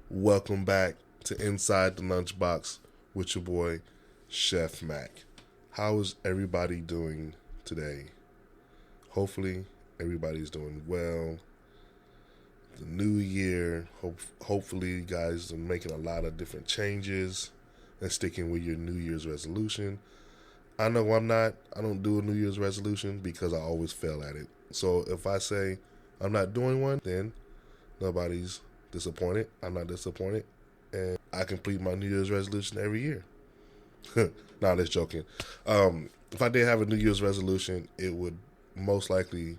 Welcome back to Inside the Lunchbox with your boy, Chef Mac. How is everybody doing today? Hopefully, everybody's doing well. The new year, hopefully you guys are making a lot of different changes and sticking with your New Year's resolution. I know I'm not. I don't do a New Year's resolution because I always fail at it. So if I say I'm not doing one, then nobody's disappointed. I'm not disappointed. And I complete my New Year's resolution every year. Nah, that's joking. If I did have a New Year's resolution, it would most likely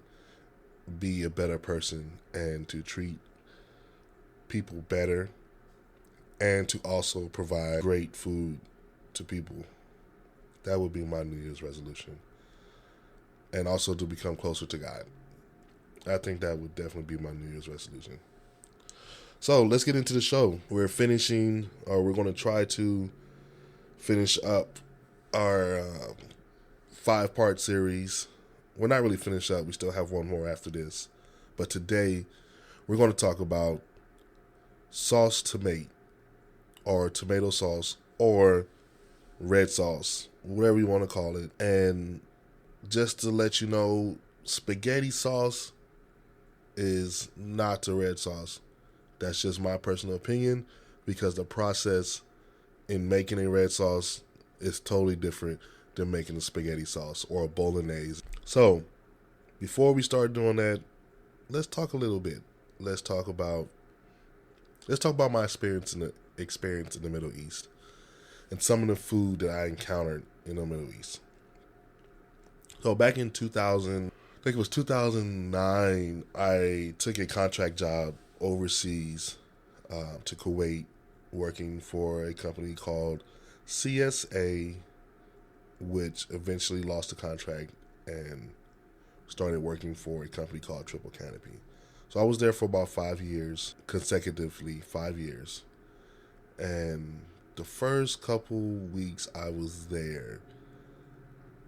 be a better person and to treat people better and to also provide great food to people. That would be my New Year's resolution. And also to become closer to God. I think that would definitely be my New Year's resolution. So let's get into the show. We're going to try to finish up our 5-part series. We're not really finished up. We still have one more after this. But today, we're going to talk about Sauce Tomat, or tomato sauce, or red sauce, whatever you want to call it. And just to let you know, spaghetti sauce is not the red sauce. That's just my personal opinion, because the process in making a red sauce is totally different than making a spaghetti sauce or a bolognese. So, before we start doing that, let's talk a little bit. Let's talk about my experience in the Middle East and some of the food that I encountered in the Middle East. So back in 2009, I took a contract job overseas to Kuwait, working for a company called CSA, which eventually lost the contract and started working for a company called Triple Canopy. So I was there for about 5 years, consecutively 5 years. And the first couple weeks I was there,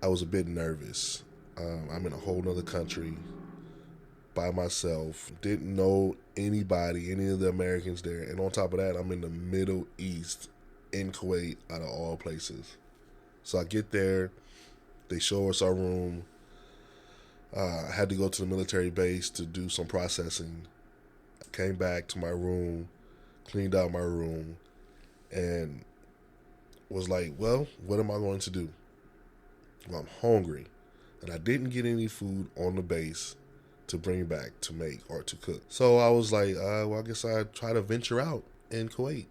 I was a bit nervous. I'm in a whole nother country by myself, didn't know anybody, any of the Americans there. And on top of that, I'm in the Middle East in Kuwait, out of all places. So I get there, they show us our room. I had to go to the military base to do some processing. I came back to my room, cleaned out my room, and was like, well, what am I going to do? Well, I'm hungry. And I didn't get any food on the base to bring back to make or to cook. So I was like, well, I guess I'd try to venture out in Kuwait.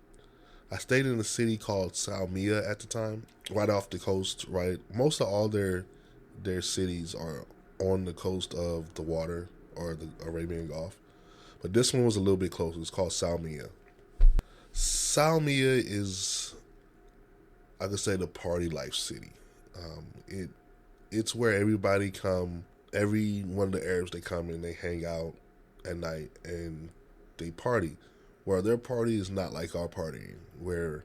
I stayed in a city called Salmiya at the time, right off the coast, right? Most of all their cities are on the coast of the water or the Arabian Gulf. But this one was a little bit closer. It's called Salmiya. Salmiya is, I could say, the party life city. It's where everybody come. Every one of the Arabs, they come and they hang out at night and they party. Where their party is not like our party. Where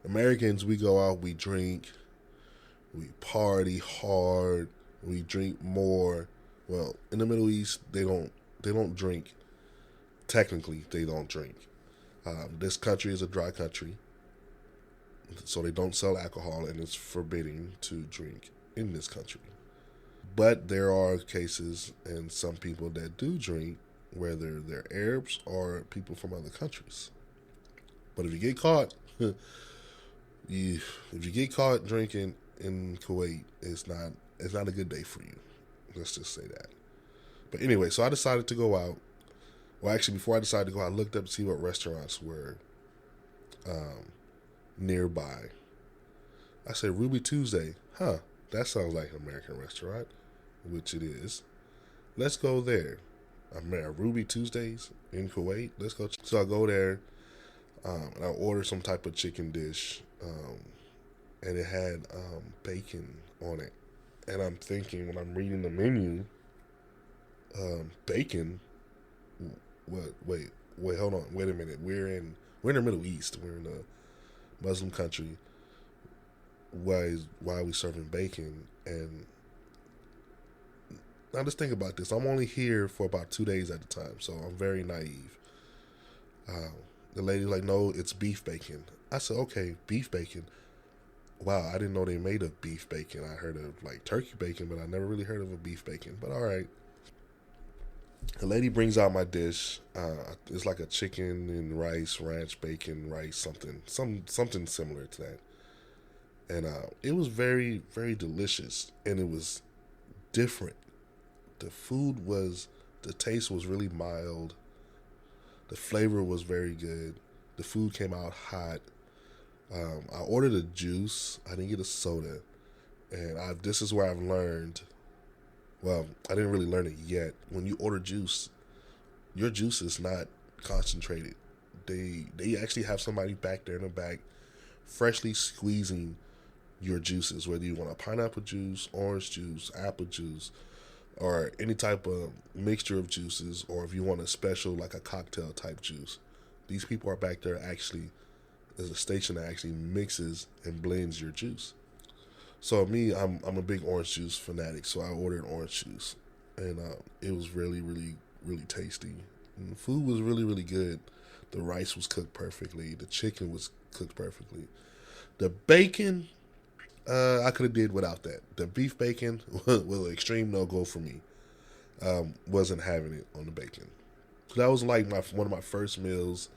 Americans, we go out, we drink, we party hard, we drink more. Well, in the Middle East, they don't drink. Technically, they don't drink. This country is a dry country, so they don't sell alcohol, and it's forbidden to drink in this country. But there are cases and some people that do drink, whether they're Arabs or people from other countries. But if you get caught, if you get caught drinking in Kuwait, it's not a good day for you. Let's just say that. But anyway, so I decided to go out. Well, actually, before I decided to go out, I looked up to see what restaurants were nearby. I said, Ruby Tuesday. That sounds like an American restaurant, which it is. let's go there. I'm at Ruby Tuesdays in Kuwait. Let's go. So I go there, and I order some type of chicken dish, and it had bacon on it. And I'm thinking when I'm reading the menu, bacon. What? Wait, hold on. Wait a minute. We're in the Middle East. We're in a Muslim country. Why are we serving bacon? And now just think about this. I'm only here for about 2 days at a time, so I'm very naive. The lady's like, no, it's beef bacon. I said, okay, beef bacon. Wow, I didn't know they made a beef bacon. I heard of like turkey bacon, but I never really heard of a beef bacon. But all right. The lady brings out my dish. It's like a chicken and rice, ranch bacon, rice, something similar to that. And it was very, very delicious, and it was different. The taste was really mild. The flavor was very good. The food came out hot. I ordered a juice. I didn't get a soda, and this is where I've learned. Well, I didn't really learn it yet. When you order juice, your juice is not concentrated. They actually have somebody back there in the back, freshly squeezing your juices, whether you want a pineapple juice, orange juice, apple juice, or any type of mixture of juices, or if you want a special like a cocktail type juice. These people are back there actually. There's a station that actually mixes and blends your juice. So me, I'm a big orange juice fanatic, so I ordered orange juice, and it was really, really, really tasty. And the food was really, really good. The rice was cooked perfectly. The chicken was cooked perfectly. The bacon, I could have did without that. The beef bacon was an extreme no-go for me. Wasn't having it on the bacon. So that was like one of my first meals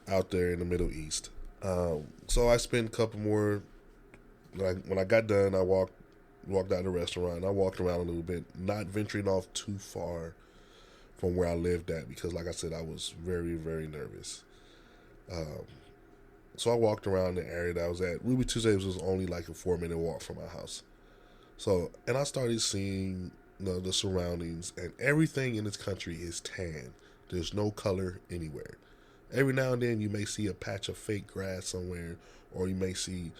out there in the Middle East. So I spent a couple more. When I got done, I walked out of the restaurant. And I walked around a little bit, not venturing off too far from where I lived at because, like I said, I was very, very nervous. So I walked around the area that I was at. Ruby Tuesdays was only like a 4-minute walk from my house. So, and I started seeing the surroundings, and everything in this country is tan. There's no color anywhere. Every now and then you may see a patch of fake grass somewhere, or you may see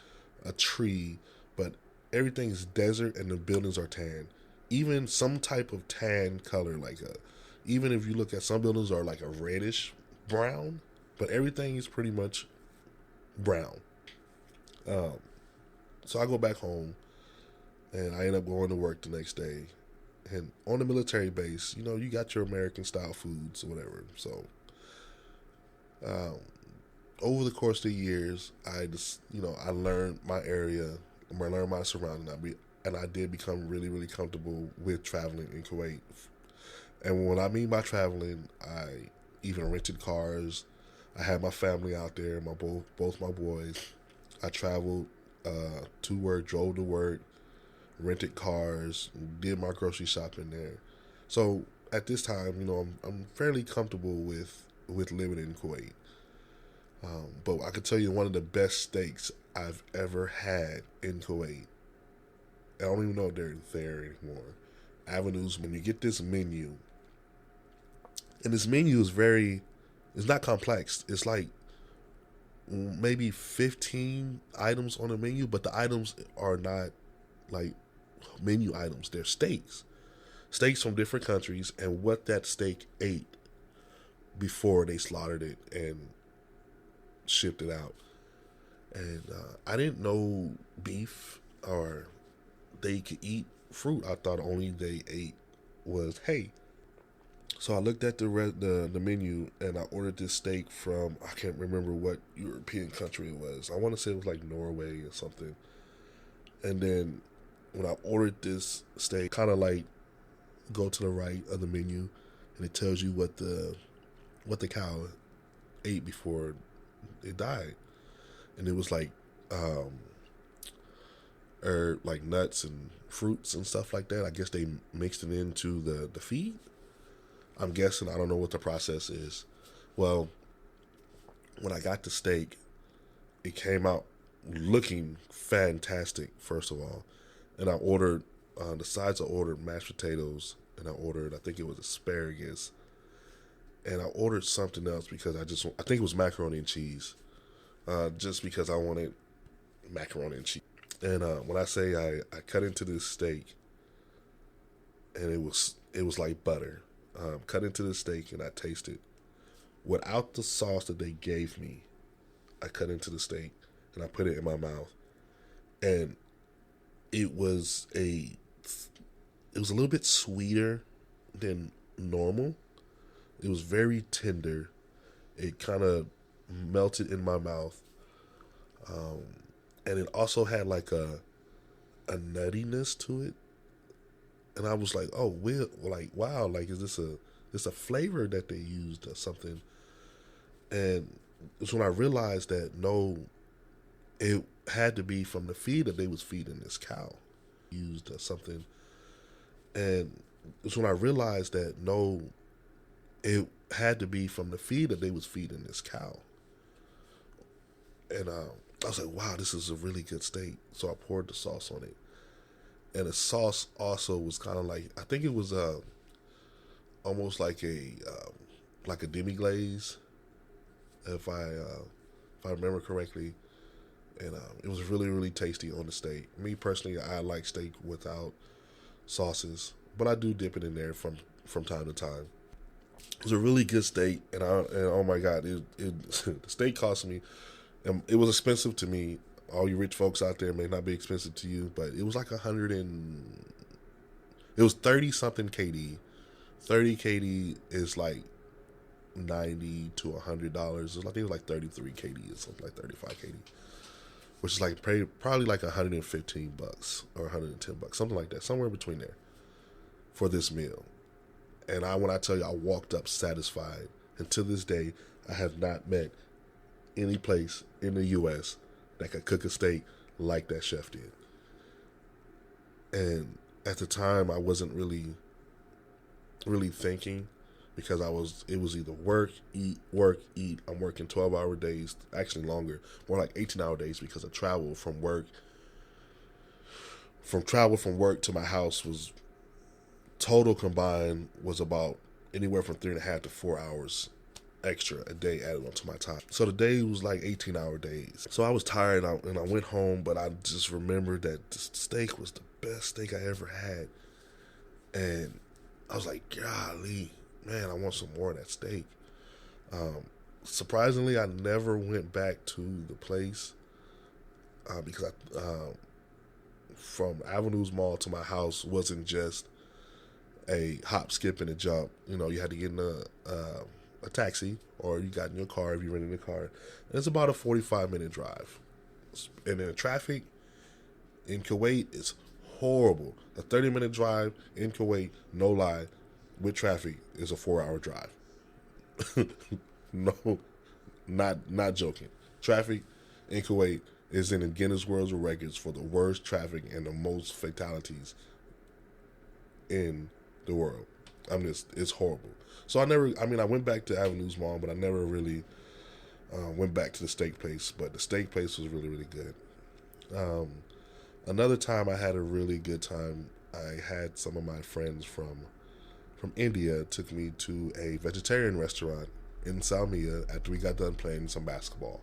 a tree, but everything is desert and the buildings are tan. Even some type of tan color, even if you look at some buildings are like a reddish brown, but everything is pretty much brown. So I go back home, and I end up going to work the next day. And on the military base, you got your American style foods or whatever. So over the course of the years, I just, I learned my area, I learned my surroundings, and I did become really, really comfortable with traveling in Kuwait. And what I mean by traveling, I even rented cars. I had my family out there, both my boys. I traveled to work, drove to work, rented cars, did my grocery shopping there. So at this time, I'm fairly comfortable with living in Kuwait. But I could tell you one of the best steaks I've ever had in Kuwait. I don't even know if they're there anymore. Avenues, when you get this menu, and this menu is it's not complex. It's like maybe 15 items on the menu, but the items are not like menu items. They're steaks. Steaks from different countries and what that steak ate before they slaughtered it and shipped it out. And I didn't know beef or they could eat fruit. I thought only they ate was hay. So I looked at the menu and I ordered this steak from, I can't remember what European country it was. I want to say it was like Norway or something. And then when I ordered this steak, kind of like go to the right of the menu and it tells you what the cow ate before it died. And it was like like nuts and fruits and stuff like that. I guess they mixed it into the feed. I'm guessing. I don't know what the process is. Well, when I got the steak, it came out looking fantastic, first of all. And I ordered, the sides I ordered mashed potatoes and I think it was asparagus, and I ordered something else because I think it was macaroni and cheese, just because I wanted macaroni and cheese. And when I say I cut into this steak, and it was like butter, cut into the steak, and I tasted without the sauce that they gave me. I cut into the steak and I put it in my mouth, and it was a little bit sweeter than normal. It was very tender. It kind of melted in my mouth, and it also had like a nuttiness to it. And I was like, oh, like wow, like is this a flavor that they used or something? And it's when I realized that no, it had to be from the feed that they was feeding this cow, used or something. And it's when I realized that no, it had to be from the feed that they was feeding this cow. And I was like, wow, this is a really good steak. So I poured the sauce on it, and the sauce also was kind of like, I think it was almost like a demi glaze, if I remember correctly. And it was really, really tasty on the steak. Me personally, I like steak without sauces, but I do dip it in there from time to time. It was a really good steak, and oh my god, the steak cost me. It was expensive to me. All you rich folks out there may not be expensive to you, but it was like it was 30 something KD. 30 KD is like $90 to $100. I think it was like 33 KD or something, like 35 KD, which is like probably like $115 or $110, something like that, somewhere between there for this meal. And when I tell you, I walked up satisfied. And to this day, I have not met any place in the U.S. that could cook a steak like that chef did. And at the time, I wasn't really thinking, because it was either work, eat, work, eat. I'm working 12-hour days, actually longer, more like 18-hour days, because of travel from work. From work to my house was total combined was about anywhere from 3.5 to 4 hours extra a day added onto my time. So the day was like 18-hour days. So I was tired, and I went home, but I just remembered that the steak was the best steak I ever had. And I was like, golly, man, I want some more of that steak. Surprisingly, I never went back to the place, because from Avenues Mall to my house wasn't just a hop, skip, and a jump. You know, you had to get in a taxi, or you got in your car if you rented a car. And it's about a 45-minute drive. And then the traffic in Kuwait is horrible. A 30-minute drive in Kuwait, no lie, with traffic is a 4-hour drive. No, not joking. Traffic in Kuwait is in the Guinness World Records for the worst traffic and the most fatalities in the world. It's horrible. So I went back to Avenues Mall, but I never really went back to the steak place. But the steak place was really, really good. Another time I had a really good time, I had some of my friends from India took me to a vegetarian restaurant in Salmiya after we got done playing some basketball.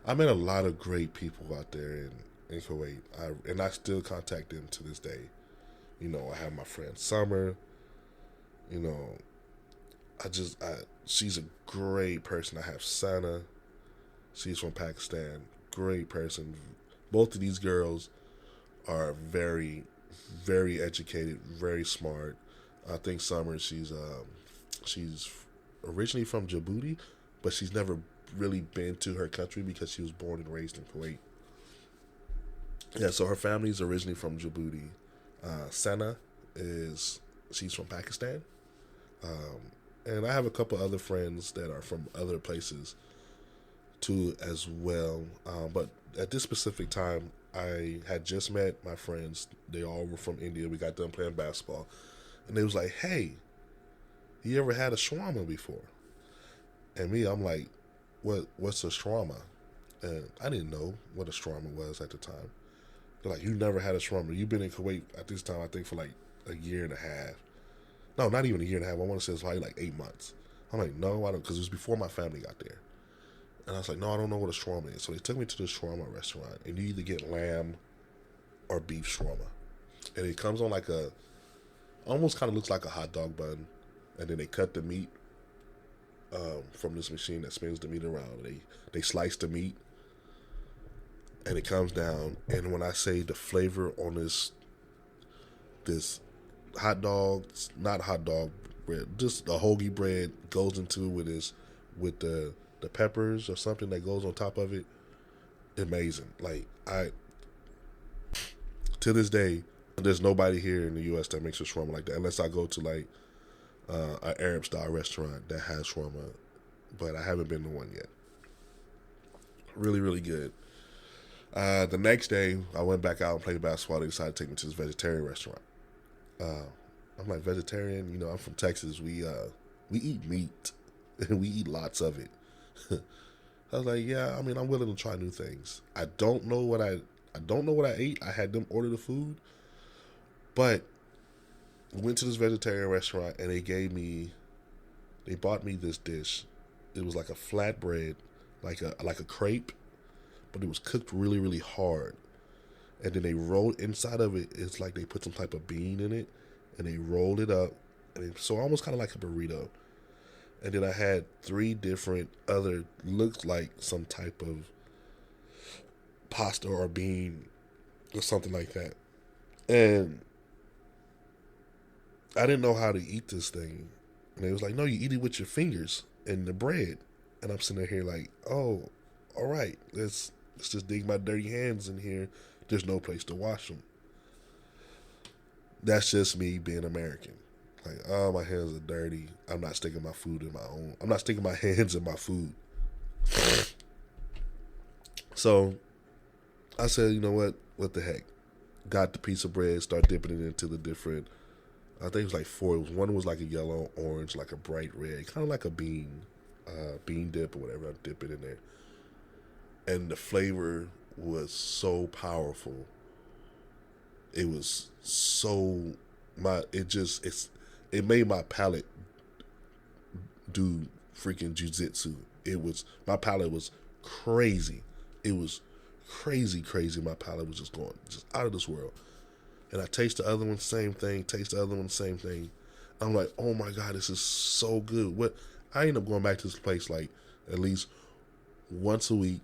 I met a lot of great people out there in Kuwait, and I still contact them to this day. You know, I have my friend Summer. You know, she's a great person. I have Sana. She's from Pakistan. Great person. Both of these girls are very, very educated, very smart. I think Summer, she's originally from Djibouti, but she's never really been to her country because she was born and raised in Kuwait. Yeah, so her family's originally from Djibouti. Sana she's from Pakistan. And I have a couple other friends that are from other places too as well. But at this specific time, I had just met my friends. They all were from India. We got done playing basketball. And they was like, hey, you ever had a shawarma before? And me, I'm like, what's a shawarma? And I didn't know what a shawarma was at the time. They're like, you never had a shawarma. You've been in Kuwait at this time, I think, for like a year and a half. No, not even a year and a half. I want to say it's probably like 8 months. I'm like, no, I don't, because it was before my family got there. And I was like, no, I don't know what a shawarma is. So they took me to this shawarma restaurant, and you either get lamb or beef shawarma. And it comes on like almost kind of looks like a hot dog bun. And then they cut the meat from this machine that spins the meat around. They slice the meat, and it comes down. And when I say the flavor on this hot dog, not hot dog bread, just the hoagie bread goes into with the peppers or something that goes on top of it. Amazing. Like, to this day, there's nobody here in the U.S. that makes a shawarma like that, unless I go to like an Arab style restaurant that has shawarma, but I haven't been to one yet. Really, really good. The next day, I went back out and played basketball. They decided to take me to this vegetarian restaurant. I'm like, vegetarian? You know, I'm from Texas. We eat meat, and we eat lots of it. I was like, yeah, I mean, I'm willing to try new things. I don't know what I ate. I had them order the food, but went to this vegetarian restaurant, and they bought me this dish. It was like a flatbread, like a crepe, but it was cooked really, really hard. And then they rolled inside of it. It's like they put some type of bean in it, and they rolled it up, so almost kind of like a burrito. And then I had 3 different other, looked like some type of pasta or bean or something like that. And I didn't know how to eat this thing. And they was like, no, you eat it with your fingers and the bread. And I'm sitting here like, oh, all right, let's just dig my dirty hands in here. There's no place to wash them. That's just me being American. Like, oh, my hands are dirty. I'm not sticking my hands in my food. So I said, you know what the heck? Got the piece of bread, start dipping it into the different, I think it was like 4. One was like a yellow, orange, like a bright red, kind of like a bean dip or whatever. I dip it in there. And the flavor was so powerful. It was so, it made my palate do freaking jujitsu. My palate was crazy. It was crazy. My palate was just out of this world. And I taste the other one, same thing. Taste the other one, same thing. I'm like, oh my God, this is so good. I end up going back to this place like at least once a week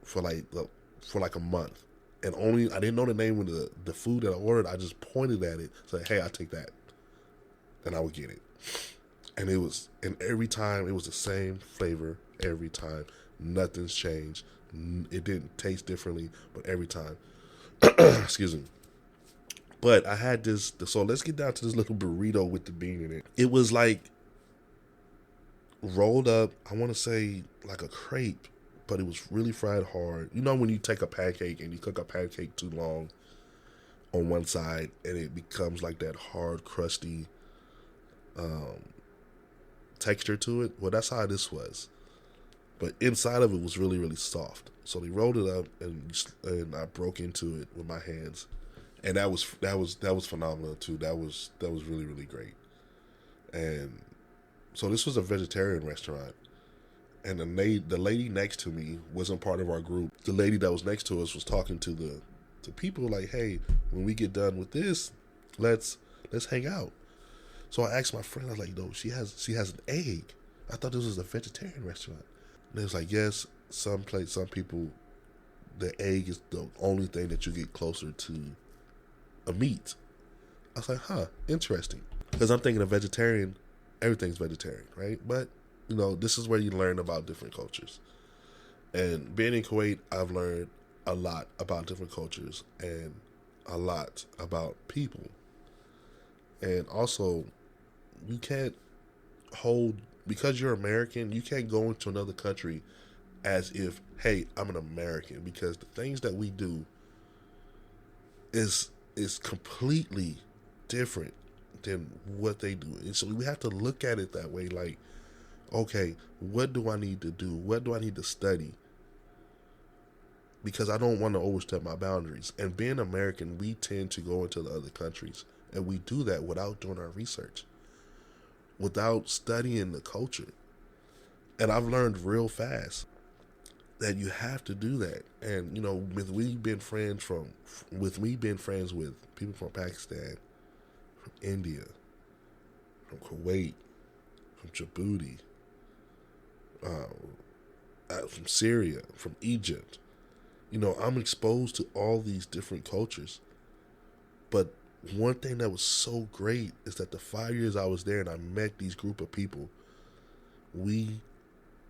for like a month. And I didn't know the name of the food that I ordered. I just pointed at it, said, hey, I'll take that. And I would get it. And every time it was the same flavor every time. Nothing's changed. It didn't taste differently, but every time. Excuse me. But I had this, so let's get down to this little burrito with the bean in it. It was like rolled up, I want to say like a crepe, but it was really fried hard. You know when you take a pancake and you cook a pancake too long on one side and it becomes like that hard, crusty texture to it? Well, that's how this was. But inside of it was really, really soft. So they rolled it up and I broke into it with my hands. And that was phenomenal too. That was really, really great. And so this was a vegetarian restaurant. And the lady next to me wasn't part of our group. The lady that was next to us was talking to the people like, hey, when we get done with this, let's hang out. So I asked my friend, I was like, no, she has an egg. I thought this was a vegetarian restaurant. And they was like, yes, some people, the egg is the only thing that you get closer to a meat. I was like, huh, interesting. Because I'm thinking of vegetarian, everything's vegetarian, right? But, you know, this is where you learn about different cultures. And being in Kuwait, I've learned a lot about different cultures and a lot about people. And also, you can't because you're American, you can't go into another country as if, hey, I'm an American, because the things that we do is completely different than what they do. And so we have to look at it that way, like, okay, what do I need to do? What do I need to study? Because I don't want to overstep my boundaries. And being American, we tend to go into the other countries And we do that without doing our research, without studying the culture. And I've learned real fast that you have to do that. And, with me being friends with people from Pakistan, from India, from Kuwait, from Djibouti, from Syria, from Egypt, I'm exposed to all these different cultures. But one thing that was so great is that the 5 years I was there and I met these group of people, we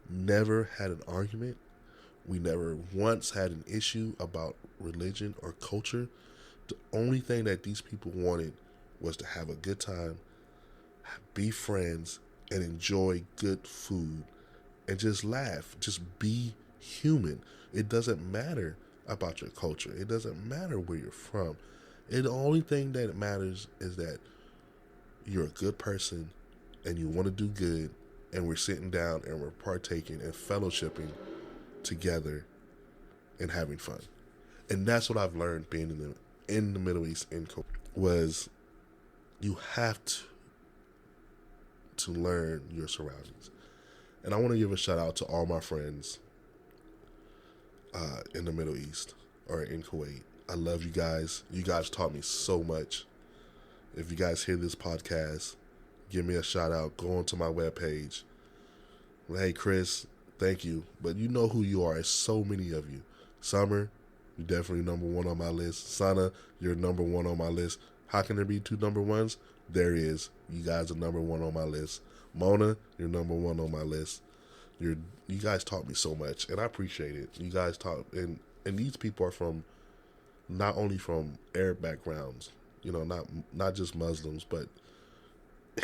never had an argument. We never once had an issue about religion or culture. The only thing that these people wanted was to have a good time, be friends, and enjoy good food, and just laugh, just be human. It doesn't matter about your culture. It doesn't matter where you're from. The only thing that matters is that you're a good person and you want to do good, and we're sitting down and we're partaking and fellowshipping together and having fun. And that's what I've learned being in the Middle East was you have to learn your surroundings. And I want to give a shout out to all my friends in the Middle East or in Kuwait. I love you guys. You guys taught me so much. If you guys hear this podcast, give me a shout out. Go onto my webpage. Hey, Chris, thank you. But you know who you are. It's so many of you. Summer, you're definitely number one on my list. Sana, you're number one on my list. How can there be two number ones? There is. You guys are number one on my list. Mona, you're number one on my list. You guys taught me so much, and I appreciate it. You guys taught, and these people are from not only from Arab backgrounds, not just Muslims, but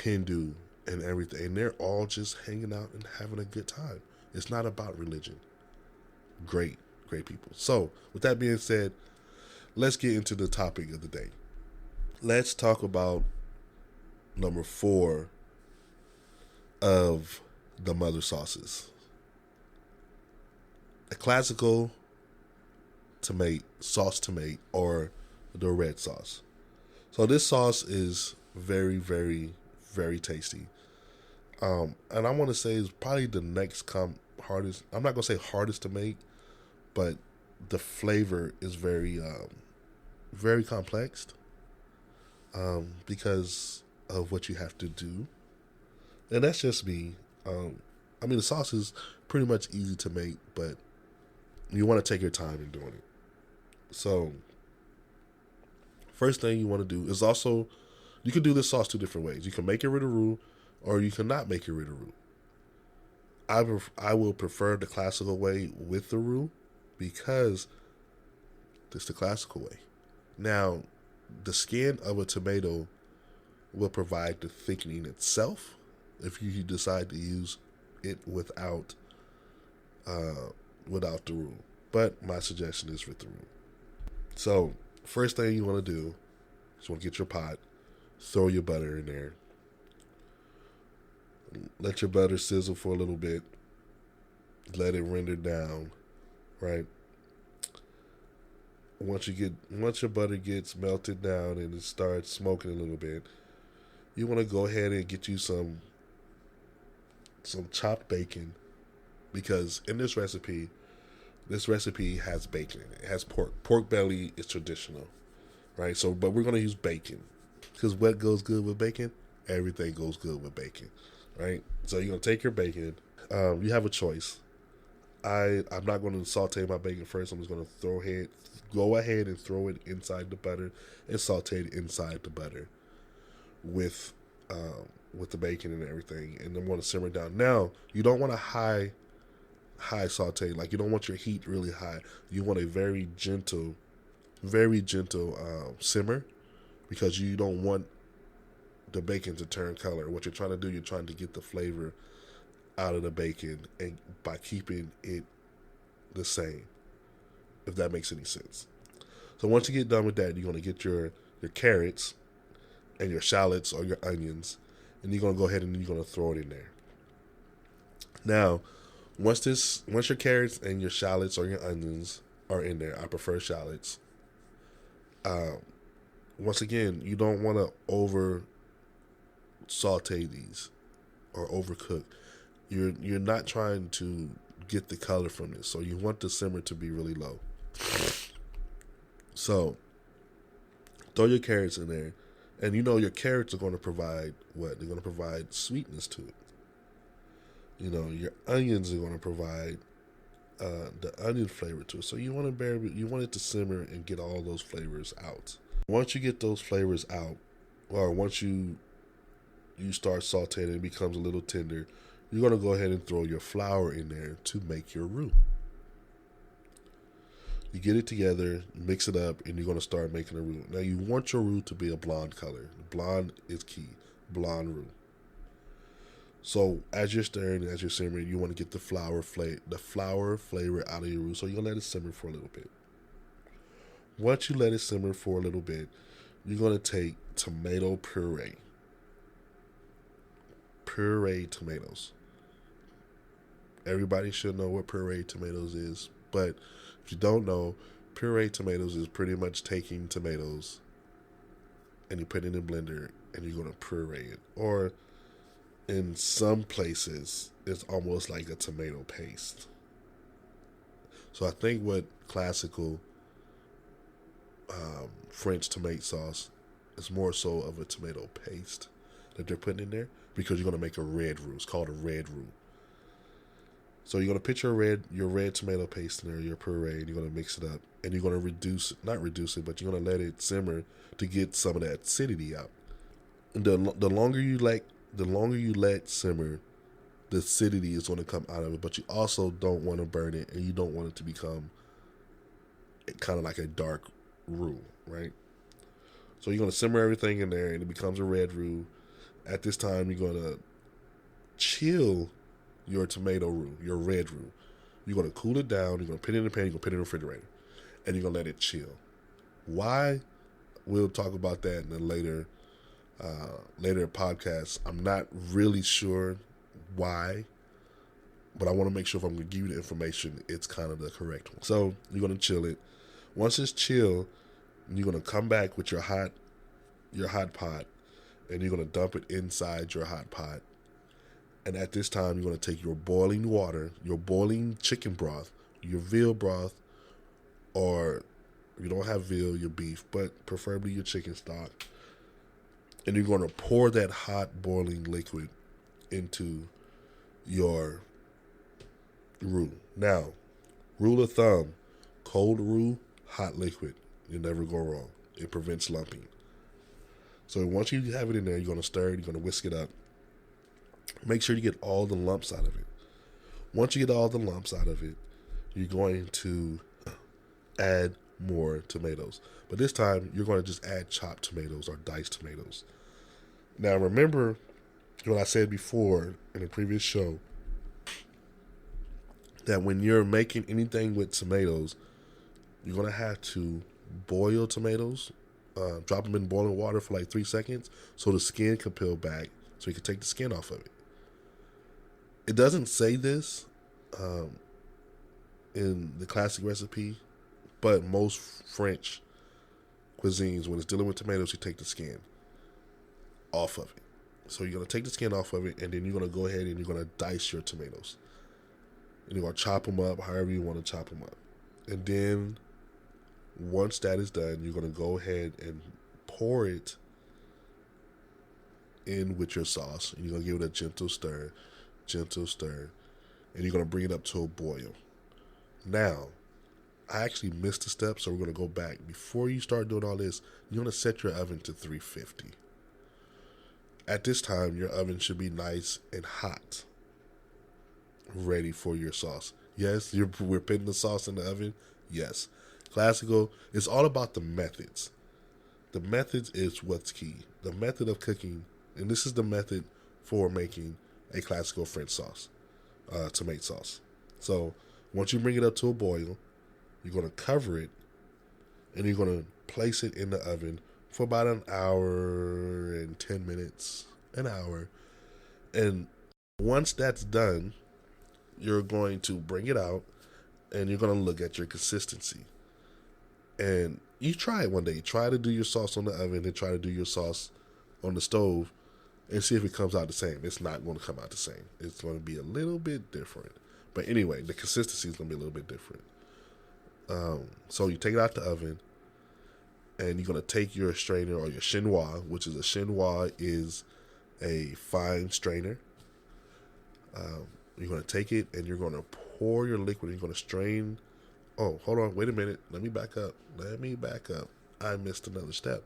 Hindu and everything. And they're all just hanging out and having a good time. It's not about religion. Great people. So, with that being said, let's get into the topic of the day. Let's talk about number 4 of the mother sauces. A classical sauce tomat, or the red sauce. So this sauce is very, very, very tasty. And I want to say it's probably the next hardest. I'm not going to say hardest to make, but the flavor is very, very complex because of what you have to do. And that's just me. The sauce is pretty much easy to make, but you want to take your time in doing it. So, first thing you want to do is also, you can do this sauce 2 different ways. You can make it with a roux, or you cannot make it with a roux. I will prefer the classical way with the roux because it's the classical way. Now, the skin of a tomato will provide the thickening itself if you decide to use it without the roux. But my suggestion is with the roux. So, first thing you want to do is you want to get your pot, throw your butter in there, let your butter sizzle for a little bit, let it render down, right? Once your butter gets melted down and it starts smoking a little bit, you want to go ahead and get you some chopped bacon, because in this recipe has bacon in it. It has pork. Pork belly is traditional, right? So, but we're going to use bacon because what goes good with bacon? Everything goes good with bacon, right? So you're going to take your bacon. You have a choice. I'm not going to saute my bacon first. I'm just going to go ahead and throw it inside the butter and saute it inside the butter with the bacon and everything, and then want to simmer down. Now, you don't want a high saute. Like, you don't want your heat really high. You want a very gentle simmer, because you don't want the bacon to turn color. What you're trying to do, you're trying to get the flavor out of the bacon, and by keeping it the same, if that makes any sense. So once you get done with that, you're going to get your carrots and your shallots or your onions, and you're going to go ahead and you're going to throw it in there. Now, once your carrots and your shallots or your onions are in there, I prefer shallots. once again, you don't want to over saute these or overcook. You're not trying to get the color from this, so you want the simmer to be really low. So throw your carrots in there, and you know your carrots are going to provide what? They're going to provide sweetness to it. You know, your onions are going to provide the onion flavor to it. So you want it to simmer and get all those flavors out. Once you get those flavors out, or once you start sauteing, it becomes a little tender, you're going to go ahead and throw your flour in there to make your roux. You get it together, mix it up, and you're going to start making a roux. Now, you want your roux to be a blonde color. Blonde is key. Blonde roux. So, as you're stirring, as you're simmering, you want to get the flour flavor out of your roux. So, you're going to let it simmer for a little bit. Once you let it simmer for a little bit, you're going to take tomato puree. Pureed tomatoes. Everybody should know what pureed tomatoes is, but if you don't know, pureed tomatoes is pretty much taking tomatoes and you put it in a blender and you're going to puree it. Or in some places, it's almost like a tomato paste. So I think what classical French tomato sauce is more so of a tomato paste that they're putting in there, because you're going to make a red roux. It's called a red roux. So you're going to put your red tomato paste in there, your puree, and you're going to mix it up. And you're going to not reduce it, but you're going to let it simmer to get some of that acidity out. And the longer you let simmer, the acidity is going to come out of it. But you also don't want to burn it, and you don't want it to become kind of like a dark roux, right? So you're going to simmer everything in there, and it becomes a red roux. At this time, you're going to chill your tomato roux, your red roux. You're going to cool it down. You're going to put it in the pan. You're going to put it in the refrigerator. And you're going to let it chill. Why? We'll talk about that in a later podcast. I'm not really sure why, but I want to make sure if I'm going to give you the information, it's kind of the correct one. So you're going to chill it. Once it's chill, you're going to come back with your hot pot, and you're going to dump it inside your hot pot. And at this time, you're going to take your boiling water, your boiling chicken broth, your veal broth, or if you don't have veal, your beef, but preferably your chicken stock. And you're going to pour that hot boiling liquid into your roux. Now, rule of thumb, cold roux, hot liquid. You never go wrong. It prevents lumping. So once you have it in there, you're going to stir it, you're going to whisk it up. Make sure you get all the lumps out of it. Once you get all the lumps out of it, you're going to add more tomatoes. But this time, you're going to just add chopped tomatoes or diced tomatoes. Now, remember what I said before in a previous show, that when you're making anything with tomatoes, you're going to have to boil tomatoes, drop them in boiling water for like 3 seconds so the skin can peel back, so you can take the skin off of it. It doesn't say this in the classic recipe, but most French cuisines, when it's dealing with tomatoes, you take the skin off of it. So you're going to take the skin off of it, and then you're going to go ahead and you're going to dice your tomatoes. And you're going to chop them up however you want to chop them up. And then once that is done, you're going to go ahead and pour it in with your sauce. And you're going to give it a gentle stir, and you're going to bring it up to a boil. Now, I actually missed a step, so we're going to go back. Before you start doing all this, you're going to set your oven to 350. At this time, your oven should be nice and hot, ready for your sauce. Yes, we're putting the sauce in the oven. Yes. Classical, it's all about the methods. The methods is what's key. The method of cooking, and this is the method for making a classical French sauce, tomato sauce. So once you bring it up to a boil, you're going to cover it, and you're going to place it in the oven for about an hour and 10 minutes, an hour. And once that's done, you're going to bring it out, and you're going to look at your consistency. And you try it one day. Try to do your sauce on the oven and try to do your sauce on the stove and see if it comes out the same. It's not going to come out the same. It's going to be a little bit different. But anyway, the consistency is going to be a little bit different. So you take it out the oven, and you're going to take your strainer or your chinois, which is a chinois is a fine strainer. You're going to take it, and you're going to pour your liquid. You're going to strain. Oh, hold on. Wait a minute. Let me back up. I missed another step.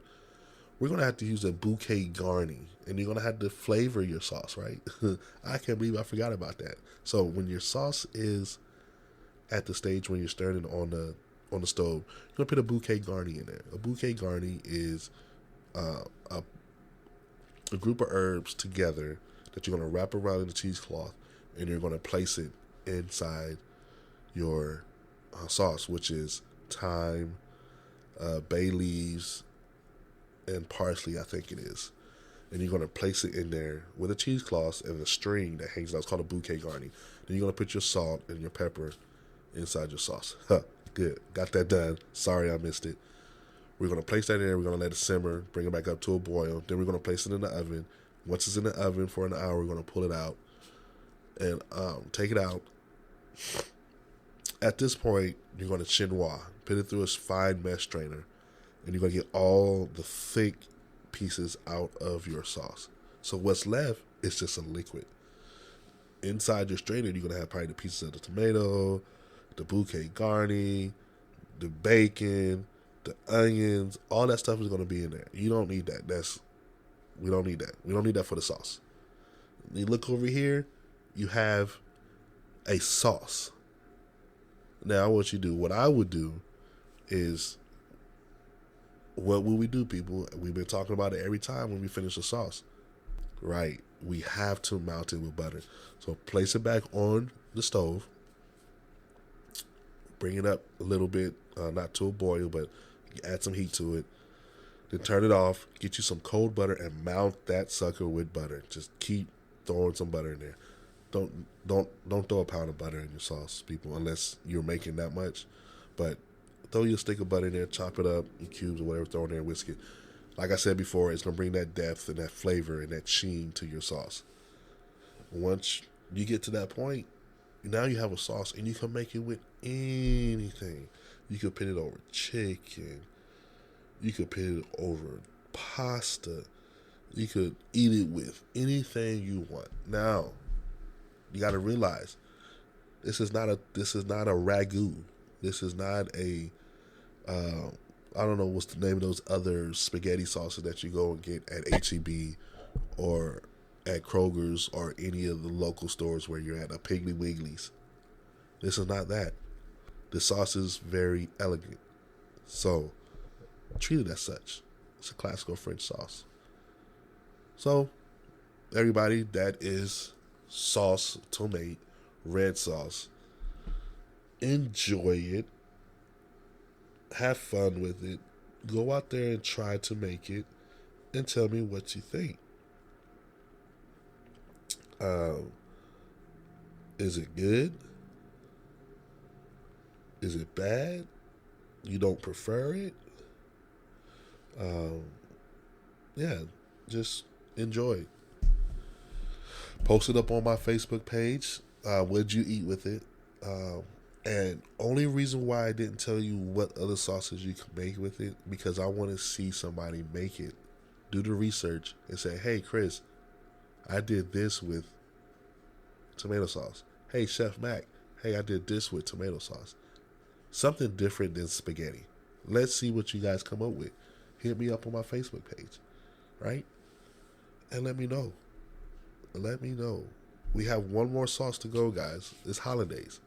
We're going to have to use a bouquet garni, and you're going to have to flavor your sauce, right? I can't believe I forgot about that. So when your sauce is at the stage when you're stirring it on the stove, you're going to put a bouquet garni in there. A bouquet garni is a group of herbs together that you're going to wrap around in the cheesecloth, and you're going to place it inside your sauce, which is thyme, bay leaves, and parsley, I think it is. And you're going to place it in there with a cheesecloth and a string that hangs out. It's called a bouquet garni. Then you're going to put your salt and your pepper inside your sauce. Good. Got that done. Sorry I missed it. We're going to place that in there. We're going to let it simmer, bring it back up to a boil. Then we're going to place it in the oven. Once it's in the oven for an hour, we're going to pull it out and take it out. At this point, you're going to chinois. Put it through a fine mesh strainer. And you're going to get all the thick pieces out of your sauce. So what's left is just a liquid. Inside your strainer, you're going to have probably the pieces of the tomato, the bouquet garni, the bacon, the onions. All that stuff is going to be in there. You don't need that. We don't need that. We don't need that for the sauce. You look over here, you have a sauce. Now, what you do, what I would do is, what will we do, people? We've been talking about it every time when we finish a sauce. Right. We have to mount it with butter. So place it back on the stove. Bring it up a little bit, not to a boil, but add some heat to it. Then turn it off. Get you some cold butter and mount that sucker with butter. Just keep throwing some butter in there. Don't throw a pound of butter in your sauce, people, unless you're making that much. But throw your stick of butter in there, chop it up in cubes or whatever, throw it in there and whisk it. Like I said before, it's going to bring that depth and that flavor and that sheen to your sauce. Once you get to that point, now you have a sauce, and you can make it with anything. You could put it over chicken. You could put it over pasta. You could eat it with anything you want. Now, you got to realize, this is not a ragu. This is not a I don't know what's the name of those other spaghetti sauces that you go and get at H-E-B or at Kroger's or any of the local stores where you're at, a Piggly Wiggly's. This is not that. The sauce is very elegant. So, treat it as such. It's a classical French sauce. So, everybody, that is Sauce Tomat, red sauce. Enjoy it. Have fun with it. Go out there and try to make it and tell me what you think. Is it good? Is it bad? You don't prefer it? Yeah, just enjoy it. Post it up on my Facebook page. What'd you eat with it? And only reason why I didn't tell you what other sauces you can make with it, because I want to see somebody make it, do the research, and say, hey, Chris, I did this with tomato sauce. Hey, Chef Mac, hey, I did this with tomato sauce. Something different than spaghetti. Let's see what you guys come up with. Hit me up on my Facebook page, right? And let me know. Let me know. We have one more sauce to go, guys. It's holidays.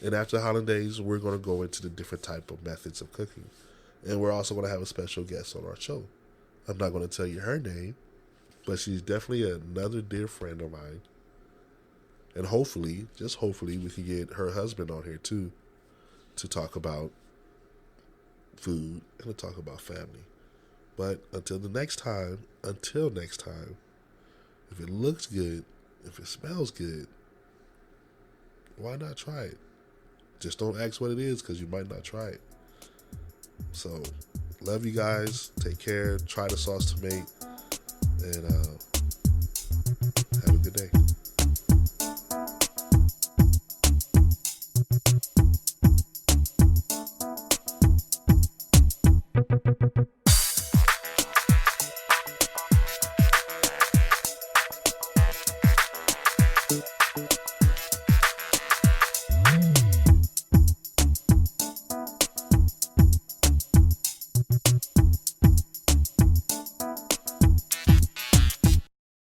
And after holidays, we're going to go into the different type of methods of cooking. And we're also going to have a special guest on our show. I'm not going to tell you her name, but she's definitely another dear friend of mine. And hopefully, just hopefully, we can get her husband on here too to talk about food and to talk about family. But until next time, if it looks good, if it smells good, why not try it? Just don't ask what it is, because you might not try it. So, love you guys. Take care. Try the Sauce Tomat. And